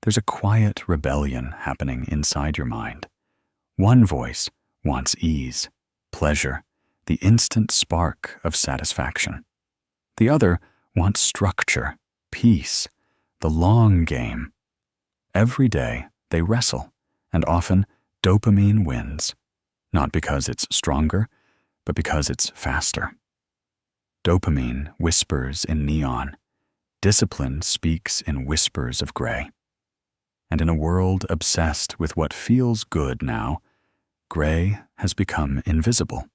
there's a quiet rebellion happening inside your mind. One voice wants ease, pleasure, the instant spark of satisfaction. The other wants structure, peace, the long game. Every day they wrestle, and often dopamine wins, not because it's stronger, but because it's faster. Dopamine whispers in neon. Discipline speaks in whispers of gray. And in a world obsessed with what feels good now, gray has become invisible.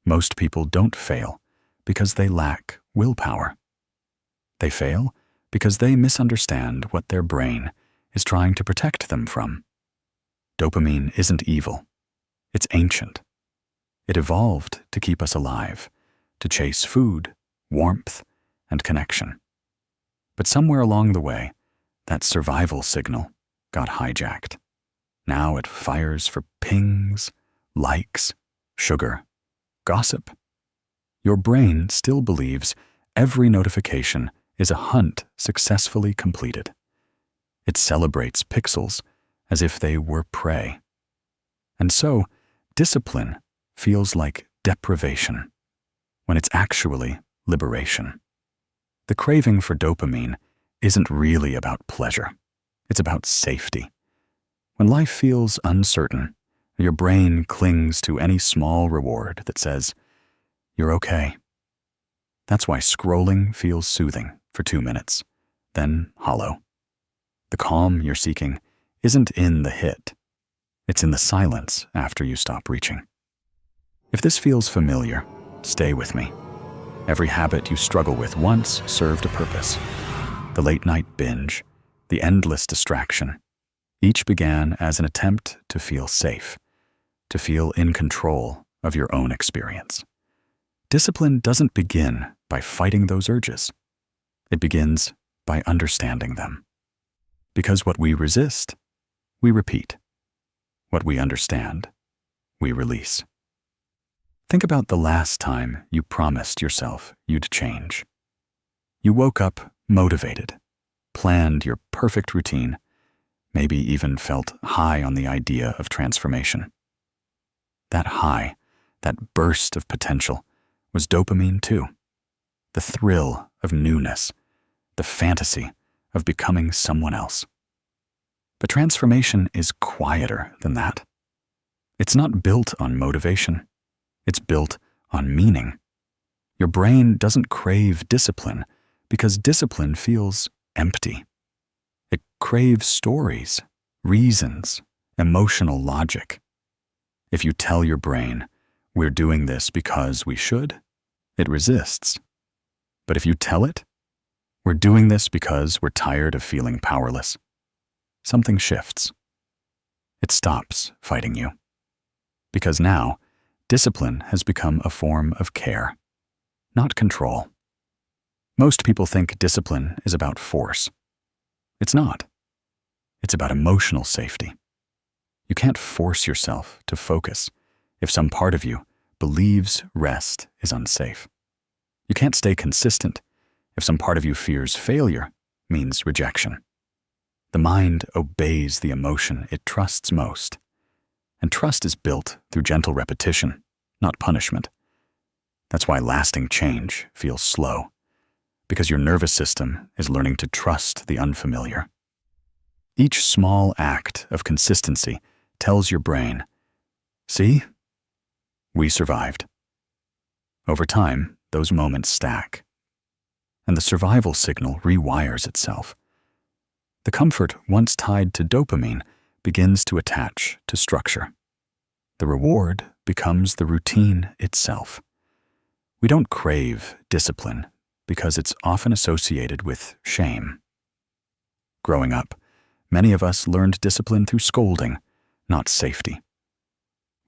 Most people don't fail because they lack willpower. They fail because they misunderstand what their brain is trying to protect them from. Dopamine isn't evil. It's ancient. It evolved to keep us alive, to chase food, warmth, and connection. But somewhere along the way, that survival signal got hijacked. Now it fires for pings, likes, sugar, gossip. Your brain still believes every notification is a hunt successfully completed. It celebrates pixels as if they were prey. And so, discipline feels like deprivation, when it's actually liberation. The craving for dopamine isn't really about pleasure. It's about safety. When life feels uncertain, your brain clings to any small reward that says, "You're okay." That's why scrolling feels soothing for 2 minutes, then hollow. The calm you're seeking isn't in the hit. It's in the silence after you stop reaching. If this feels familiar, stay with me. Every habit you struggle with once served a purpose. The late-night binge, the endless distraction, each began as an attempt to feel safe, to feel in control of your own experience. Discipline doesn't begin by fighting those urges. It begins by understanding them. Because what we resist, we repeat. What we understand, we release. Think about the last time you promised yourself you'd change. You woke up motivated, planned your perfect routine, maybe even felt high on the idea of transformation. That high, that burst of potential, was dopamine too. The thrill of newness, the fantasy of becoming someone else. But transformation is quieter than that. It's not built on motivation. It's built on meaning. Your brain doesn't crave discipline because discipline feels empty. It craves stories, reasons, emotional logic. If you tell your brain, "We're doing this because we should," it resists. But if you tell it, "We're doing this because we're tired of feeling powerless," something shifts. It stops fighting you. Because now, discipline has become a form of care, not control. Most people think discipline is about force. It's not. It's about emotional safety. You can't force yourself to focus if some part of you believes rest is unsafe. You can't stay consistent if some part of you fears failure means rejection. The mind obeys the emotion it trusts most, and trust is built through gentle repetition, not punishment. That's why lasting change feels slow, because your nervous system is learning to trust the unfamiliar. Each small act of consistency tells your brain, "See? We survived." Over time, those moments stack, and the survival signal rewires itself. The comfort once tied to dopamine begins to attach to structure. The reward becomes the routine itself. We don't crave discipline because it's often associated with shame. Growing up, many of us learned discipline through scolding, not safety.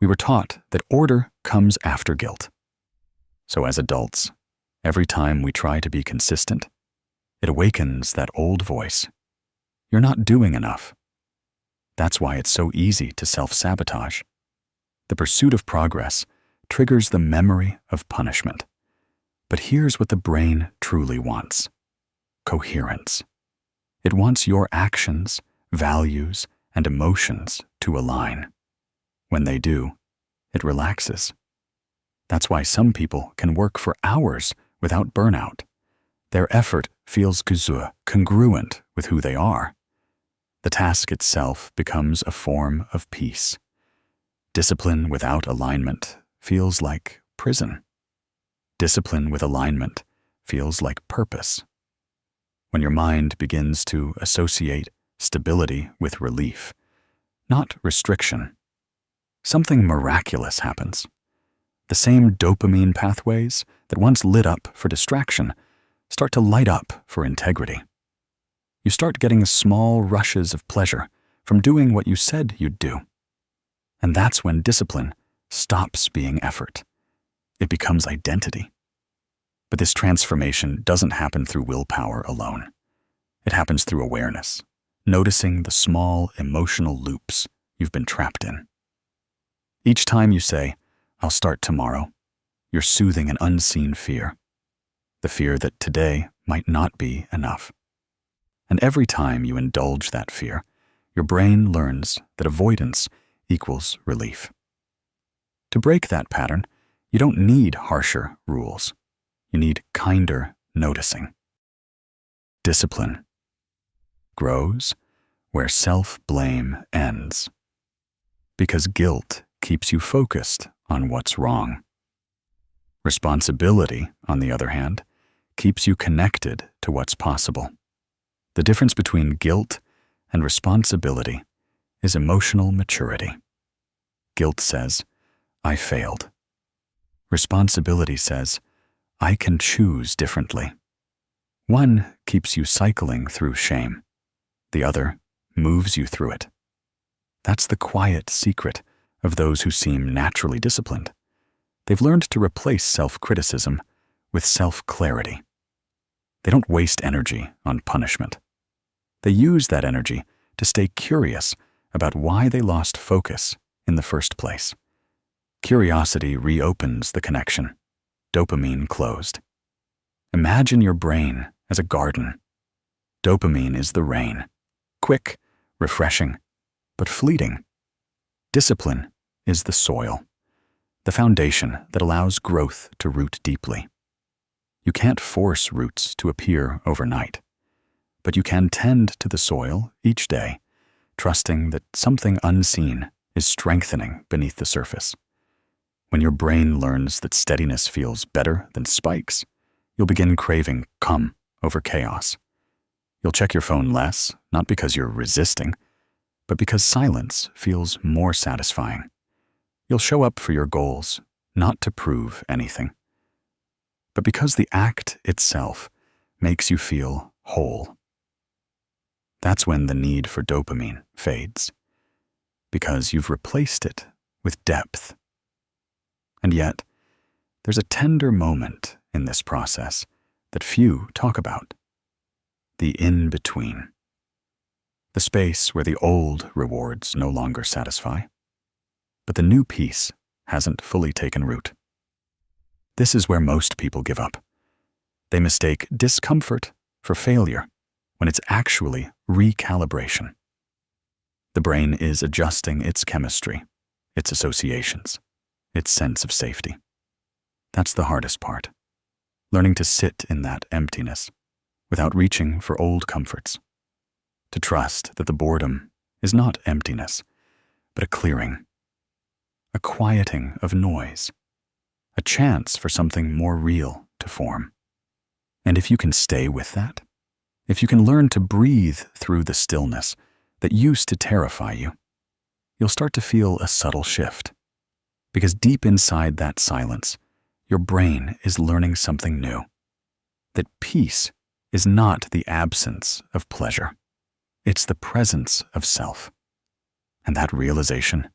We were taught that order comes after guilt. So as adults, every time we try to be consistent, it awakens that old voice. You're not doing enough. That's why it's so easy to self-sabotage. The pursuit of progress triggers the memory of punishment. But here's what the brain truly wants: coherence. It wants your actions values, and emotions to align. When they do, it relaxes. That's why some people can work for hours without burnout. Their effort feels congruent with who they are. The task itself becomes a form of peace. Discipline without alignment feels like prison. Discipline with alignment feels like purpose. When your mind begins to associate stability with relief, not restriction, something miraculous happens. The same dopamine pathways that once lit up for distraction start to light up for integrity. You start getting small rushes of pleasure from doing what you said you'd do. And that's when discipline stops being effort. It becomes identity. But this transformation doesn't happen through willpower alone. It happens through awareness, noticing the small emotional loops you've been trapped in. Each time you say, "I'll start tomorrow," you're soothing an unseen fear, the fear that today might not be enough. And every time you indulge that fear, your brain learns that avoidance equals relief. To break that pattern, you don't need harsher rules. You need kinder noticing. Discipline grows where self-blame ends, because guilt keeps you focused on what's wrong. Responsibility, on the other hand, keeps you connected to what's possible. The difference between guilt and responsibility is emotional maturity. Guilt says, "I failed." Responsibility says, "I can choose differently." One keeps you cycling through shame. The other moves you through it. That's the quiet secret of those who seem naturally disciplined. They've learned to replace self-criticism with self-clarity. They don't waste energy on punishment. They use that energy to stay curious about why they lost focus in the first place. Curiosity reopens the connection. Dopamine closed. Imagine your brain as a garden. Dopamine is the rain, quick, refreshing, but fleeting. Discipline is the soil, the foundation that allows growth to root deeply. You can't force roots to appear overnight, but you can tend to the soil each day, trusting that something unseen is strengthening beneath the surface. When your brain learns that steadiness feels better than spikes, you'll begin craving calm over chaos. You'll check your phone less, not because you're resisting, but because silence feels more satisfying. You'll show up for your goals, not to prove anything, but because the act itself makes you feel whole. That's when the need for dopamine fades, because you've replaced it with depth. And yet, there's a tender moment in this process that few talk about: the in-between. The space where the old rewards no longer satisfy, but the new peace hasn't fully taken root. This is where most people give up. They mistake discomfort for failure when it's actually recalibration. The brain is adjusting its chemistry, its associations, its sense of safety. That's the hardest part, learning to sit in that emptiness without reaching for old comforts, to trust that the boredom is not emptiness, but a clearing, a quieting of noise, a chance for something more real to form. And if you can stay with that, if you can learn to breathe through the stillness that used to terrify you, you'll start to feel a subtle shift. Because deep inside that silence, your brain is learning something new. That peace is not the absence of pleasure. It's the presence of self. And that realization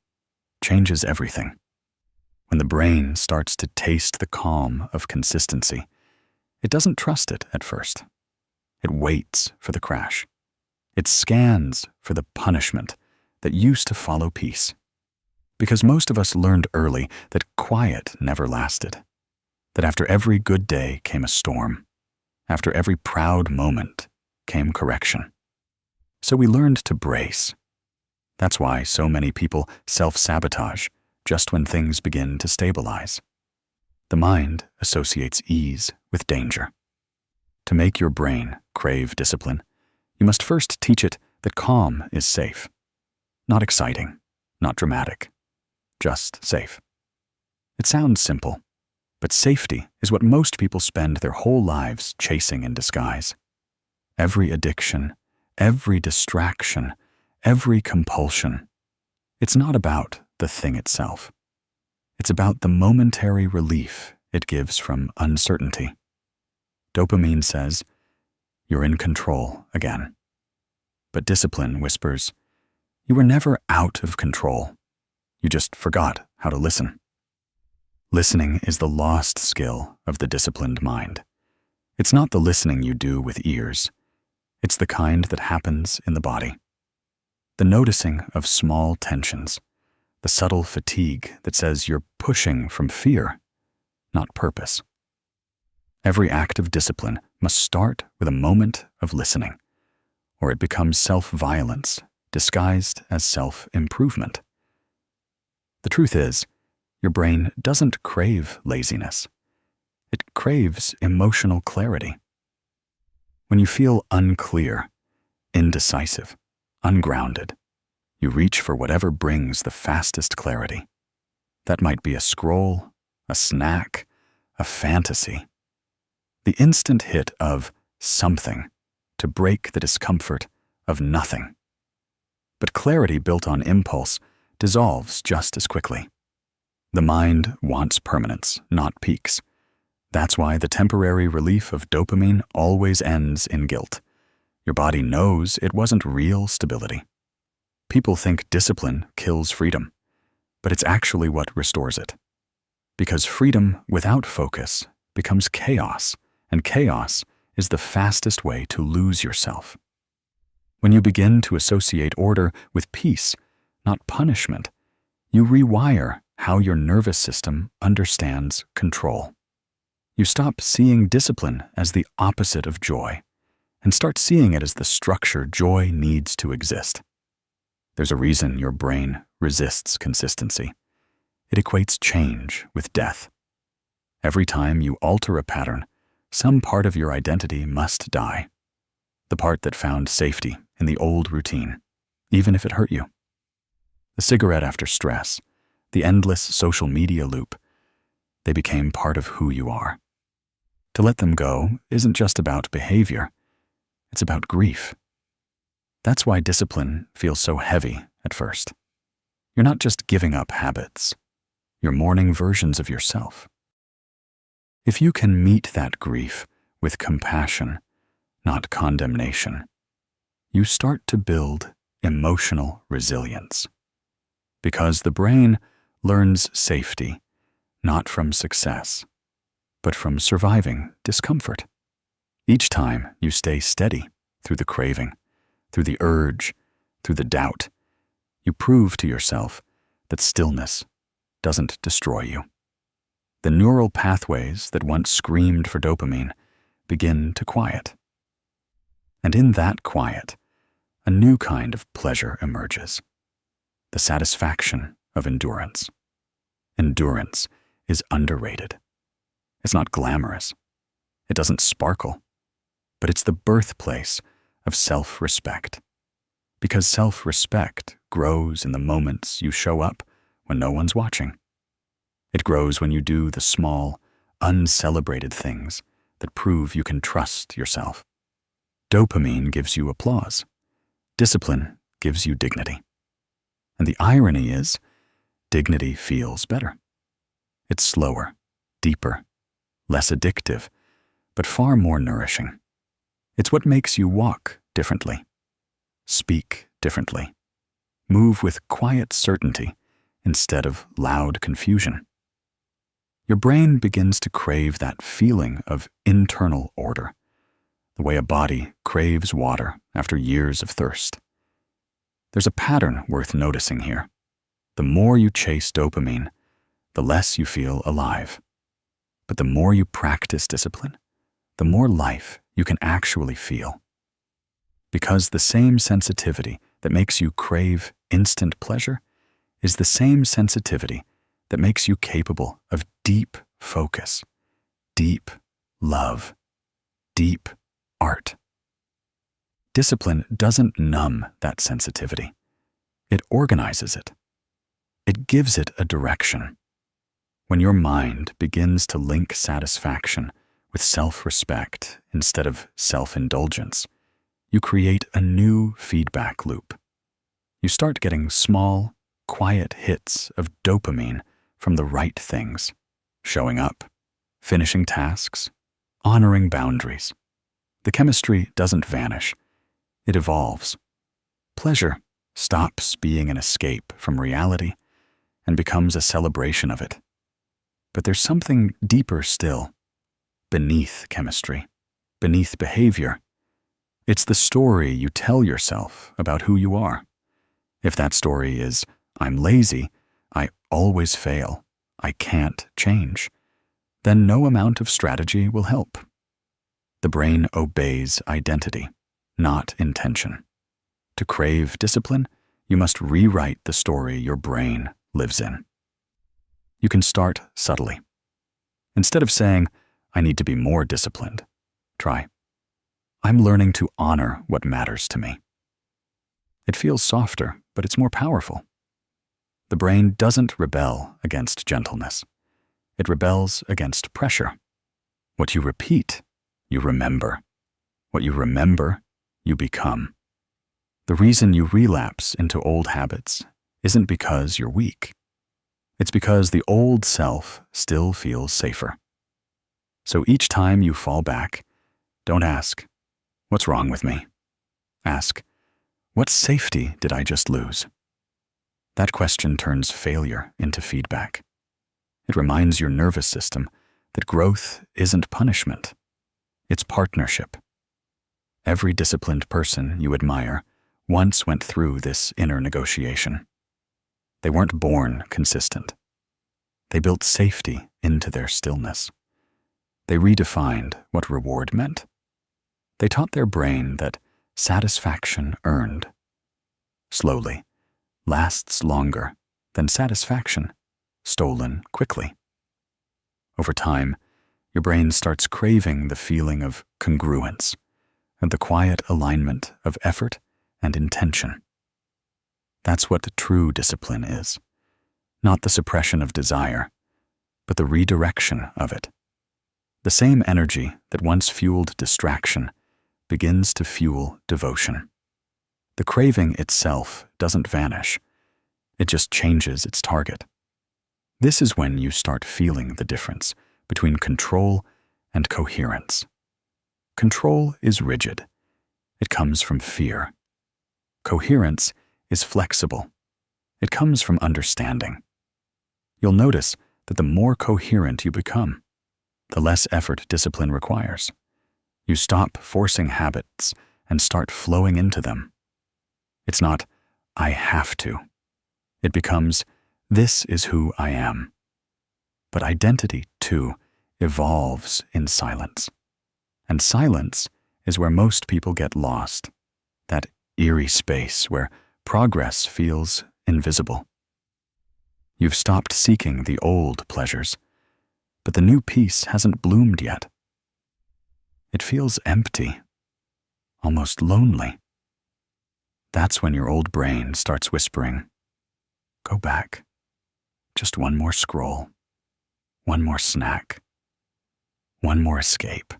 changes everything. When the brain starts to taste the calm of consistency, it doesn't trust it at first. It waits for the crash. It scans for the punishment that used to follow peace. Because most of us learned early that quiet never lasted. That after every good day came a storm. After every proud moment came correction. So we learned to brace. That's why so many people self-sabotage just when things begin to stabilize. The mind associates ease with danger. To make your brain crave discipline, you must first teach it that calm is safe. Not exciting, not dramatic, just safe. It sounds simple, but safety is what most people spend their whole lives chasing in disguise. Every addiction, every distraction, every compulsion, it's not about the thing itself. It's about the momentary relief it gives from uncertainty. Dopamine says, "You're in control again." But discipline whispers, "You were never out of control. You just forgot how to listen." Listening is the lost skill of the disciplined mind. It's not the listening you do with ears. It's the kind that happens in the body. The noticing of small tensions, the subtle fatigue that says you're pushing from fear, not purpose. Every act of discipline must start with a moment of listening, or it becomes self-violence disguised as self-improvement. The truth is, your brain doesn't crave laziness. It craves emotional clarity. When you feel unclear, indecisive, ungrounded, you reach for whatever brings the fastest clarity. That might be a scroll, a snack, a fantasy. The instant hit of something to break the discomfort of nothing. But clarity built on impulse dissolves just as quickly. The mind wants permanence, not peaks. That's why the temporary relief of dopamine always ends in guilt. Your body knows it wasn't real stability. People think discipline kills freedom, but it's actually what restores it. Because freedom without focus becomes chaos, and chaos is the fastest way to lose yourself. When you begin to associate order with peace, not punishment, you rewire how your nervous system understands control. You stop seeing discipline as the opposite of joy and start seeing it as the structure joy needs to exist. There's a reason your brain resists consistency. It equates change with death. Every time you alter a pattern, some part of your identity must die. The part that found safety in the old routine, even if it hurt you. The cigarette after stress, the endless social media loop, they became part of who you are. To let them go isn't just about behavior, it's about grief. That's why discipline feels so heavy at first. You're not just giving up habits, you're mourning versions of yourself. If you can meet that grief with compassion, not condemnation, you start to build emotional resilience. Because the brain learns safety, not from success, but from surviving discomfort. Each time you stay steady through the craving, through the urge, through the doubt, you prove to yourself that stillness doesn't destroy you. The neural pathways that once screamed for dopamine begin to quiet. And in that quiet, a new kind of pleasure emerges. The satisfaction of endurance. Endurance is underrated. It's not glamorous. It doesn't sparkle. But it's the birthplace of self-respect. Because self-respect grows in the moments you show up when no one's watching. It grows when you do the small, uncelebrated things that prove you can trust yourself. Dopamine gives you applause. Discipline gives you dignity. And the irony is, dignity feels better. It's slower, deeper, less addictive, but far more nourishing. It's what makes you walk differently, speak differently, move with quiet certainty instead of loud confusion. Your brain begins to crave that feeling of internal order, the way a body craves water after years of thirst. There's a pattern worth noticing here. The more you chase dopamine, the less you feel alive. But the more you practice discipline, the more life you can actually feel. Because the same sensitivity that makes you crave instant pleasure is the same sensitivity that makes you capable of deep focus, deep love, deep art. Discipline doesn't numb that sensitivity. It organizes it. It gives it a direction. When your mind begins to link satisfaction with self-respect instead of self-indulgence, you create a new feedback loop. You start getting small, quiet hits of dopamine from the right things, showing up, finishing tasks, honoring boundaries. The chemistry doesn't vanish. It evolves. Pleasure stops being an escape from reality and becomes a celebration of it. But there's something deeper still, beneath chemistry, beneath behavior. It's the story you tell yourself about who you are. If that story is, I'm lazy, I always fail, I can't change, then no amount of strategy will help. The brain obeys identity, not intention. To crave discipline, you must rewrite the story your brain lives in. You can start subtly. Instead of saying, I need to be more disciplined, try, I'm learning to honor what matters to me. It feels softer, but it's more powerful. The brain doesn't rebel against gentleness. It rebels against pressure. What you repeat, you remember. What you remember, you become. The reason you relapse into old habits isn't because you're weak. It's because the old self still feels safer. So each time you fall back, don't ask, what's wrong with me? Ask, what safety did I just lose? That question turns failure into feedback. It reminds your nervous system that growth isn't punishment, it's partnership. Every disciplined person you admire once went through this inner negotiation. They weren't born consistent. They built safety into their stillness. They redefined what reward meant. They taught their brain that satisfaction earned, slowly, lasts longer than satisfaction stolen quickly. Over time, your brain starts craving the feeling of congruence and the quiet alignment of effort and intention. That's what true discipline is, not the suppression of desire, but the redirection of it. The same energy that once fueled distraction begins to fuel devotion. The craving itself doesn't vanish. It just changes its target. This is when you start feeling the difference between control and coherence. Control is rigid. It comes from fear. Coherence is flexible. It comes from understanding. You'll notice that the more coherent you become, the less effort discipline requires. You stop forcing habits and start flowing into them. It's not, I have to. It becomes, this is who I am. But identity, too, evolves in silence. And silence is where most people get lost, that eerie space where progress feels invisible. You've stopped seeking the old pleasures, but the new peace hasn't bloomed yet. It feels empty, almost lonely. That's when your old brain starts whispering, go back. Just one more scroll, one more snack, one more escape.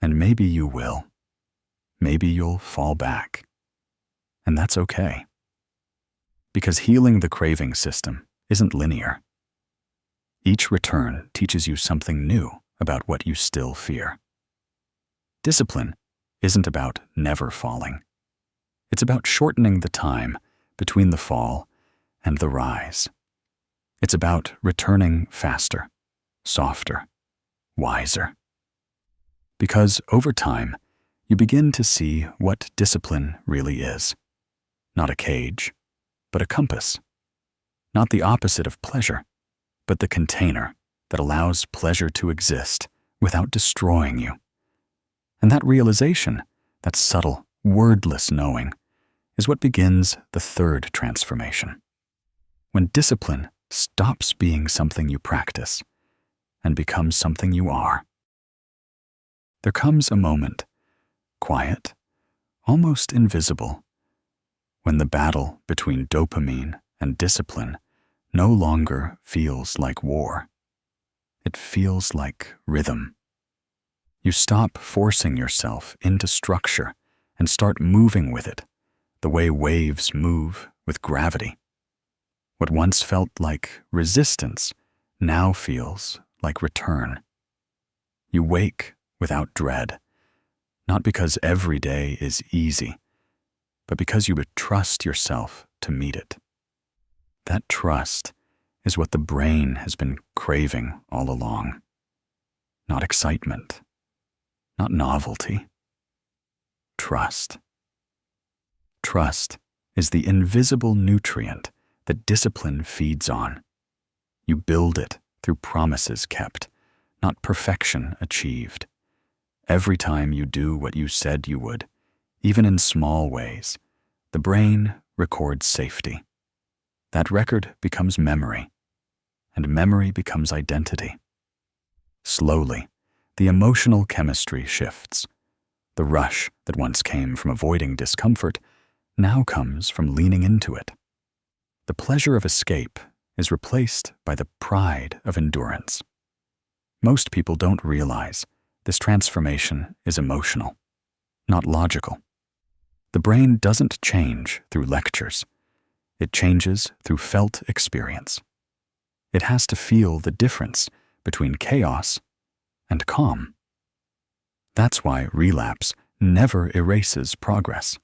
And maybe you will. Maybe you'll fall back. And that's okay. Because healing the craving system isn't linear. Each return teaches you something new about what you still fear. Discipline isn't about never falling. It's about shortening the time between the fall and the rise. It's about returning faster, softer, wiser. Because over time, you begin to see what discipline really is. Not a cage, but a compass. Not the opposite of pleasure, but the container that allows pleasure to exist without destroying you. And that realization that subtle, wordless knowing, is what begins the third transformation. When discipline stops being something you practice and becomes something you are. There comes a moment, quiet, almost invisible, when the battle between dopamine and discipline no longer feels like war. It feels like rhythm. You stop forcing yourself into structure and start moving with it, the way waves move with gravity. What once felt like resistance now feels like return. You wake without dread, not because every day is easy, but because you would trust yourself to meet it. That trust is what the brain has been craving all along. Not excitement, not novelty. Trust. Trust is the invisible nutrient that discipline feeds on. You build it through promises kept, not perfection achieved. Every time you do what you said you would, even in small ways, the brain records safety. That record becomes memory, and memory becomes identity. Slowly, the emotional chemistry shifts. The rush that once came from avoiding discomfort now comes from leaning into it. The pleasure of escape is replaced by the pride of endurance. Most people don't realize this transformation is emotional, not logical. The brain doesn't change through lectures. It changes through felt experience. It has to feel the difference between chaos and calm. That's why relapse never erases progress,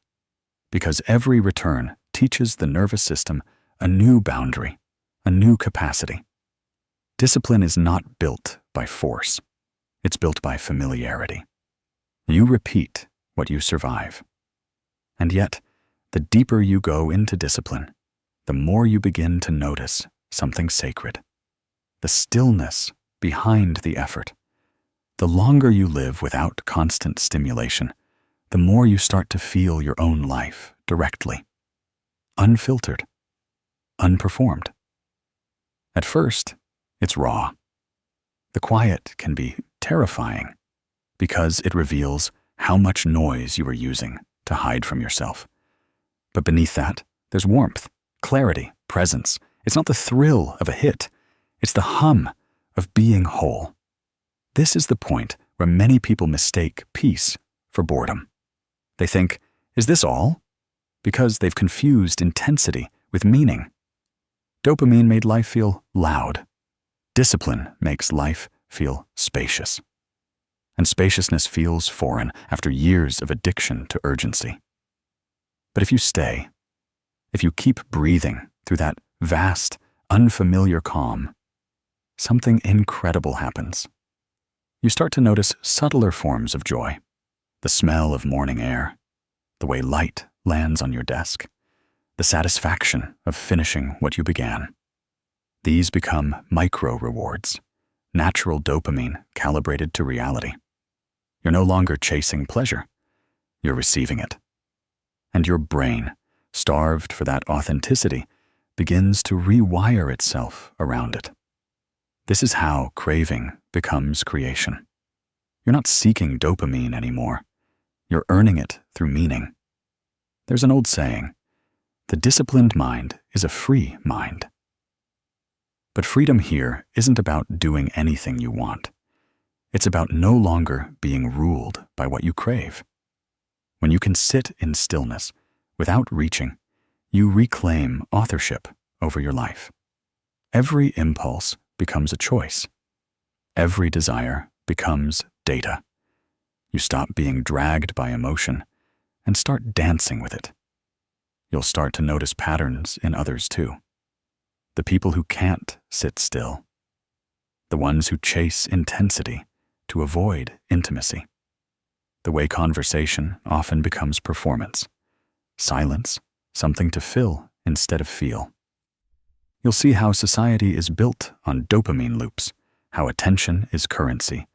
because every return teaches the nervous system a new boundary, a new capacity. Discipline is not built by force. It's built by familiarity. You repeat what you survive. And yet, the deeper you go into discipline, the more you begin to notice something sacred. The stillness behind the effort. The longer you live without constant stimulation, the more you start to feel your own life directly. Unfiltered. Unperformed. At first, it's raw. The quiet can be terrifying because it reveals how much noise you are using to hide from yourself. But beneath that, there's warmth, clarity, presence. It's not the thrill of a hit. It's the hum of being whole. This is the point where many people mistake peace for boredom. They think, is this all? Because they've confused intensity with meaning. Dopamine made life feel loud. Discipline makes life feel spacious. And spaciousness feels foreign after years of addiction to urgency. But if you stay, if you keep breathing through that vast, unfamiliar calm, something incredible happens. You start to notice subtler forms of joy, the smell of morning air, the way light lands on your desk, the satisfaction of finishing what you began. These become micro-rewards, natural dopamine calibrated to reality. You're no longer chasing pleasure, you're receiving it. And your brain, starved for that authenticity, begins to rewire itself around it. This is how craving becomes creation. You're not seeking dopamine anymore. You're earning it through meaning. There's an old saying, the disciplined mind is a free mind. But freedom here isn't about doing anything you want. It's about no longer being ruled by what you crave. When you can sit in stillness without reaching, you reclaim authorship over your life. Every impulse becomes a choice. Every desire becomes data. You stop being dragged by emotion and start dancing with it. You'll start to notice patterns in others too. The people who can't sit still. The ones who chase intensity to avoid intimacy. The way conversation often becomes performance. Silence, something to fill instead of feel. You'll see how society is built on dopamine loops, how attention is currency,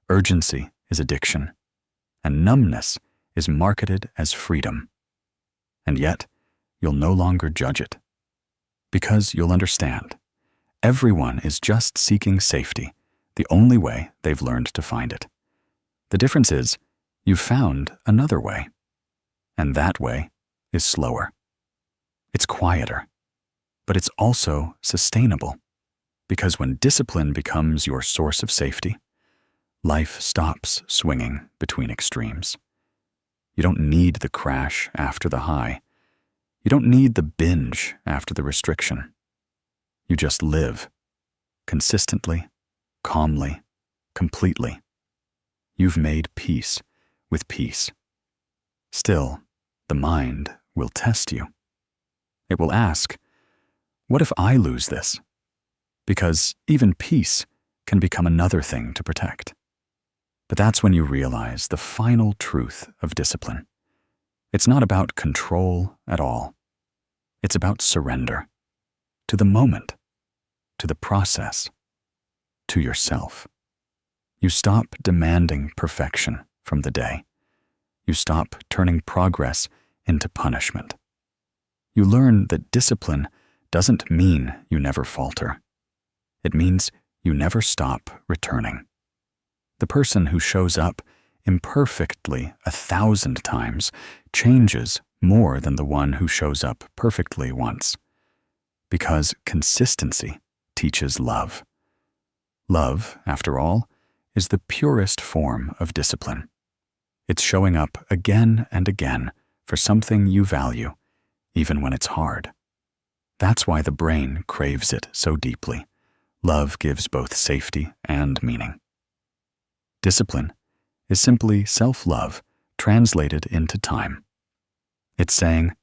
urgency is addiction, and numbness is marketed as freedom. And yet, you'll no longer judge it. Because you'll understand, everyone is just seeking safety, the only way they've learned to find it. The difference is, you've found another way. And that way is slower. It's quieter. But it's also sustainable. Because when discipline becomes your source of safety, life stops swinging between extremes. You don't need the crash after the high. You don't need the binge after the restriction. You just live, consistently, calmly, completely. You've made peace with peace. Still, the mind will test you. It will ask, what if I lose this? Because even peace can become another thing to protect. But that's when you realize the final truth of discipline. It's not about control at all. It's about surrender. To the moment. To the process. To yourself. You stop demanding perfection from the day. You stop turning progress into punishment. You learn that discipline doesn't mean you never falter. It means you never stop returning. The person who shows up imperfectly 1,000 times changes more than the one who shows up perfectly once. Because consistency teaches love. Love, after all, is the purest form of discipline. It's showing up again and again for something you value, even when it's hard. That's why the brain craves it so deeply. Love gives both safety and meaning. Discipline is simply self-love translated into time. It's saying,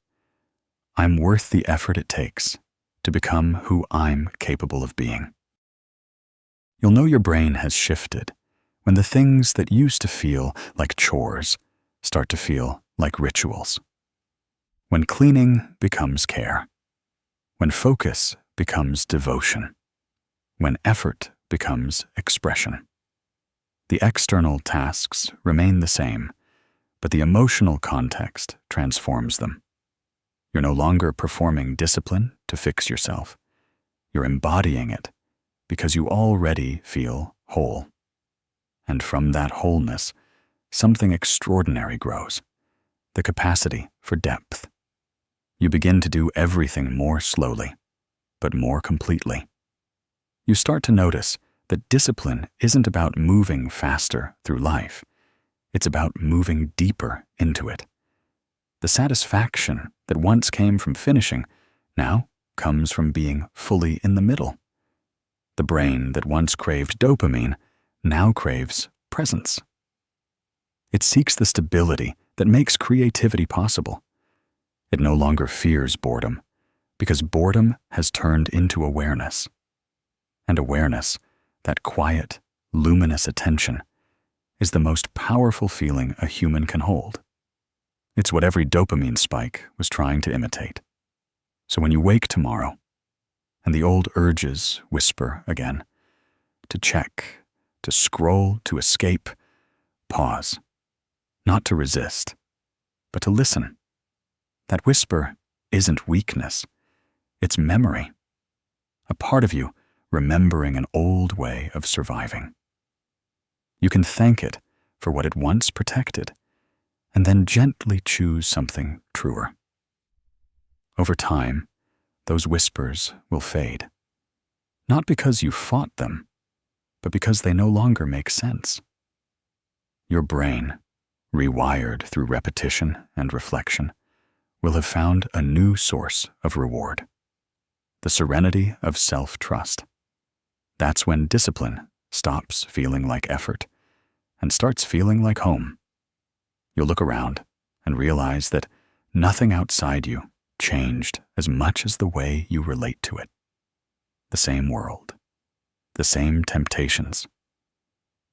I'm worth the effort it takes to become who I'm capable of being. You'll know your brain has shifted when the things that used to feel like chores start to feel like rituals. When cleaning becomes care. When focus becomes devotion. When effort becomes expression. The external tasks remain the same, but the emotional context transforms them. You're no longer performing discipline to fix yourself. You're embodying it because you already feel whole. And from that wholeness, something extraordinary grows, the capacity for depth. You begin to do everything more slowly, but more completely. You start to notice that discipline isn't about moving faster through life. It's about moving deeper into it. The satisfaction that once came from finishing now comes from being fully in the middle. The brain that once craved dopamine now craves presence. It seeks the stability that makes creativity possible. It no longer fears boredom, because boredom has turned into awareness. And awareness, that quiet, luminous attention, is the most powerful feeling a human can hold. It's what every dopamine spike was trying to imitate. So when you wake tomorrow, and the old urges whisper again, to check, to scroll, to escape, pause. Not to resist, but to listen. That whisper isn't weakness, it's memory. A part of you remembering an old way of surviving. You can thank it for what it once protected, and then gently choose something truer. Over time, those whispers will fade. Not because you fought them, but because they no longer make sense. Your brain, rewired through repetition and reflection, will have found a new source of reward. The serenity of self-trust. That's when discipline stops feeling like effort and starts feeling like home. You'll look around and realize that nothing outside you changed as much as the way you relate to it. The same world, the same temptations,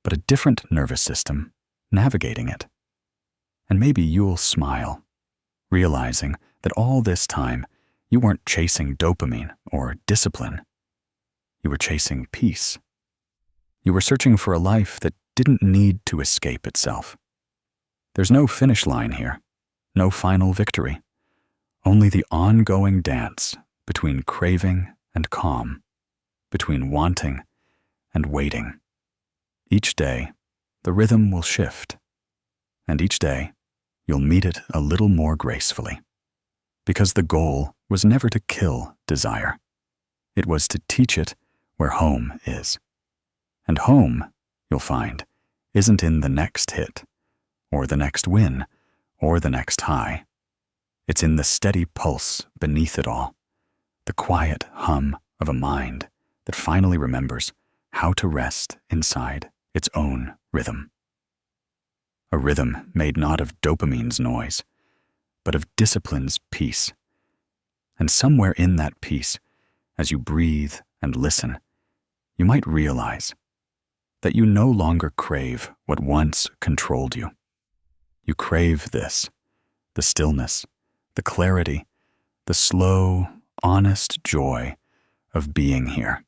but a different nervous system navigating it. And maybe you'll smile, realizing that all this time you weren't chasing dopamine or discipline. You were chasing peace. You were searching for a life that didn't need to escape itself. There's no finish line here, no final victory, only the ongoing dance between craving and calm, between wanting and waiting. Each day, the rhythm will shift, and each day, you'll meet it a little more gracefully. Because the goal was never to kill desire. It was to teach it where home is. And home, you'll find, isn't in the next hit, or the next win, or the next high. It's in the steady pulse beneath it all, the quiet hum of a mind that finally remembers how to rest inside its own rhythm. A rhythm made not of dopamine's noise, but of discipline's peace. And somewhere in that peace, as you breathe and listen, you might realize that you no longer crave what once controlled you. You crave this, the stillness, the clarity, the slow, honest joy of being here,